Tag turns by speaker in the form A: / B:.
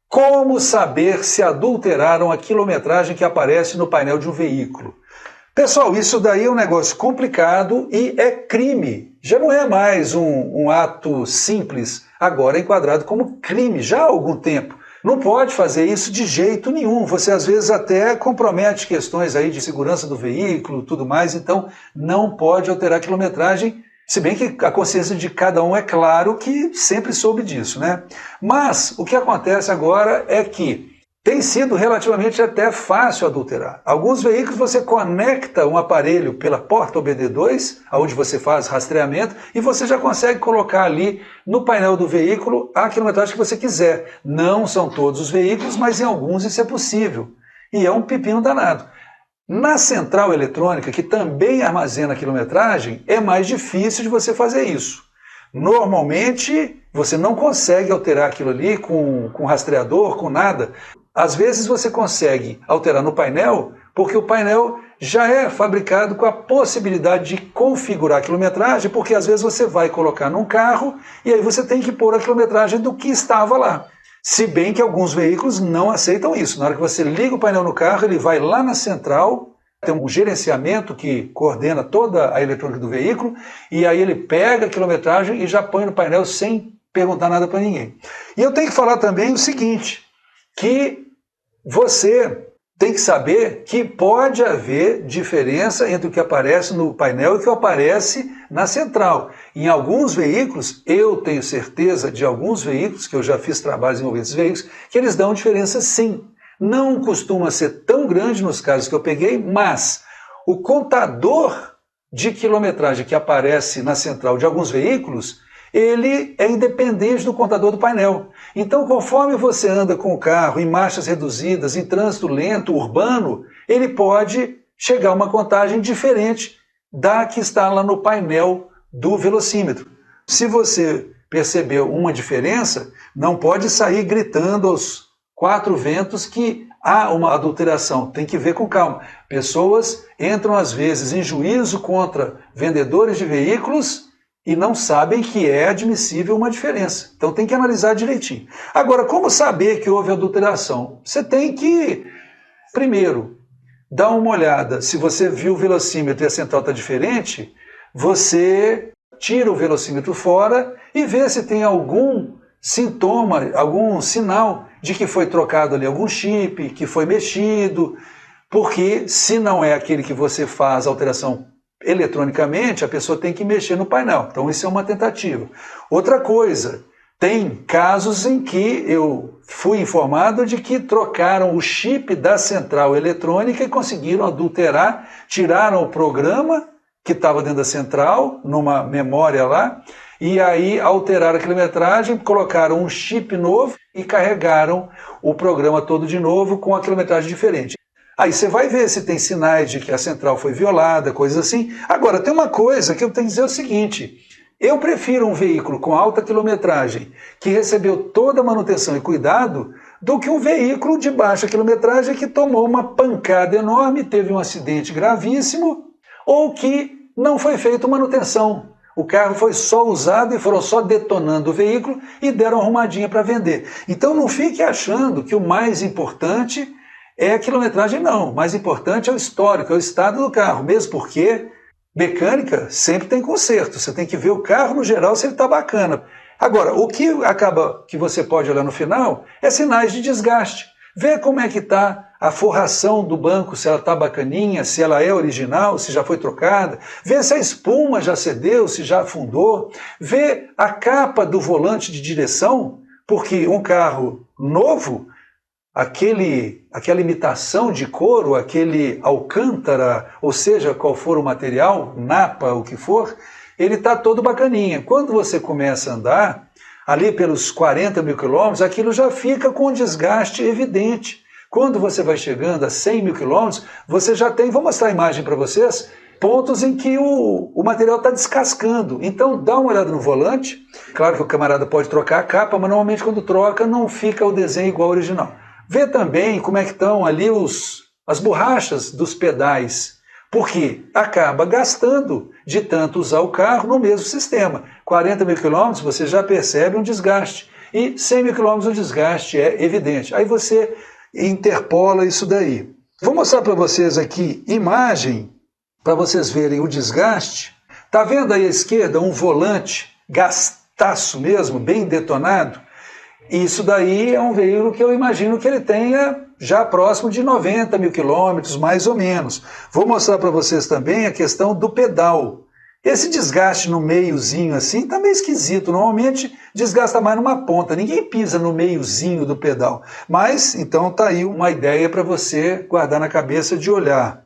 A: Como saber se adulteraram a quilometragem que aparece no painel de um veículo? Pessoal, isso daí é um negócio complicado e é crime. Já não é mais um ato simples, agora é enquadrado como crime, já há algum tempo. Não pode fazer isso de jeito nenhum. Você às vezes até compromete questões aí de segurança do veículo, tudo mais, então não pode alterar a quilometragem. Se bem que a consciência de cada um é claro que sempre soube disso, né? Mas o que acontece agora é que tem sido relativamente até fácil adulterar. Alguns veículos você conecta um aparelho pela porta OBD2, onde você faz rastreamento, e você já consegue colocar ali no painel do veículo a quilometragem que você quiser. Não são todos os veículos, mas em alguns isso é possível. E é um pepino danado. Na central eletrônica, que também armazena a quilometragem, é mais difícil de você fazer isso. Normalmente, você não consegue alterar aquilo ali com rastreador, com nada. Às vezes você consegue alterar no painel, porque o painel já é fabricado com a possibilidade de configurar a quilometragem, porque às vezes você vai colocar num carro e aí você tem que pôr a quilometragem do que estava lá. Se bem que alguns veículos não aceitam isso. Na hora que você liga o painel no carro, ele vai lá na central, tem um gerenciamento que coordena toda a eletrônica do veículo, e aí ele pega a quilometragem e já põe no painel sem perguntar nada para ninguém. E eu tenho que falar também o seguinte, que você tem que saber que pode haver diferença entre o que aparece no painel e o que aparece na central. Em alguns veículos, eu tenho certeza de alguns veículos, que eu já fiz trabalhos envolvendo esses veículos, que eles dão diferença sim. Não costuma ser tão grande nos casos que eu peguei, mas o contador de quilometragem que aparece na central de alguns veículos, ele é independente do contador do painel. Então, conforme você anda com o carro em marchas reduzidas, em trânsito lento, urbano, ele pode chegar a uma contagem diferente da que está lá no painel do velocímetro. Se você percebeu uma diferença, não pode sair gritando aos quatro ventos que há uma adulteração. Tem que ver com calma. Pessoas entram às vezes em juízo contra vendedores de veículos e não sabem que é admissível uma diferença. Então tem que analisar direitinho. Agora, como saber que houve adulteração? Você tem que, primeiro, dar uma olhada. Se você viu o velocímetro e a central está diferente, você tira o velocímetro fora e vê se tem algum sintoma, algum sinal de que foi trocado ali algum chip, que foi mexido, porque se não é aquele que você faz a alteração eletronicamente, a pessoa tem que mexer no painel. Então isso é uma tentativa. Outra coisa, tem casos em que eu fui informado de que trocaram o chip da central eletrônica e conseguiram adulterar, tiraram o programa que estava dentro da central, numa memória lá, e aí alteraram a quilometragem, colocaram um chip novo e carregaram o programa todo de novo com a quilometragem diferente. Aí você vai ver se tem sinais de que a central foi violada, coisas assim. Agora, tem uma coisa que eu tenho que dizer o seguinte, eu prefiro um veículo com alta quilometragem, que recebeu toda a manutenção e cuidado, do que um veículo de baixa quilometragem que tomou uma pancada enorme, teve um acidente gravíssimo, ou que não foi feita manutenção. O carro foi só usado e foram só detonando o veículo e deram uma arrumadinha para vender. Então não fique achando que o mais importante é a quilometragem, não. O mais importante é o histórico, é o estado do carro, mesmo porque mecânica sempre tem conserto. Você tem que ver o carro no geral se ele está bacana. Agora, o que acaba que você pode olhar no final é sinais de desgaste. Vê como é que está a forração do banco, se ela está bacaninha, se ela é original, se já foi trocada. Vê se a espuma já cedeu, se já afundou. Vê a capa do volante de direção, porque um carro novo, aquela imitação de couro, aquele alcântara, ou seja, qual for o material, napa, o que for, ele está todo bacaninha. Quando você começa a andar, ali pelos 40 mil quilômetros, aquilo já fica com um desgaste evidente. Quando você vai chegando a 100 mil quilômetros, você já tem, vou mostrar a imagem para vocês, pontos em que o material está descascando. Então dá uma olhada no volante, claro que o camarada pode trocar a capa, mas normalmente quando troca não fica o desenho igual ao original. Vê também como é que estão ali as borrachas dos pedais, porque acaba gastando de tanto usar o carro no mesmo sistema. 40 mil quilômetros você já percebe um desgaste. e 100 mil quilômetros o desgaste é evidente. Aí você interpola isso daí. Vou mostrar para vocês aqui imagem, para vocês verem o desgaste. Está vendo aí à esquerda um volante gastaço mesmo, bem detonado? Isso daí é um veículo que eu imagino que ele tenha já próximo de 90 mil quilômetros, mais ou menos. Vou mostrar para vocês também a questão do pedal. Esse desgaste no meiozinho assim está meio esquisito. Normalmente desgasta mais numa ponta, ninguém pisa no meiozinho do pedal. Mas então está aí uma ideia para você guardar na cabeça de olhar.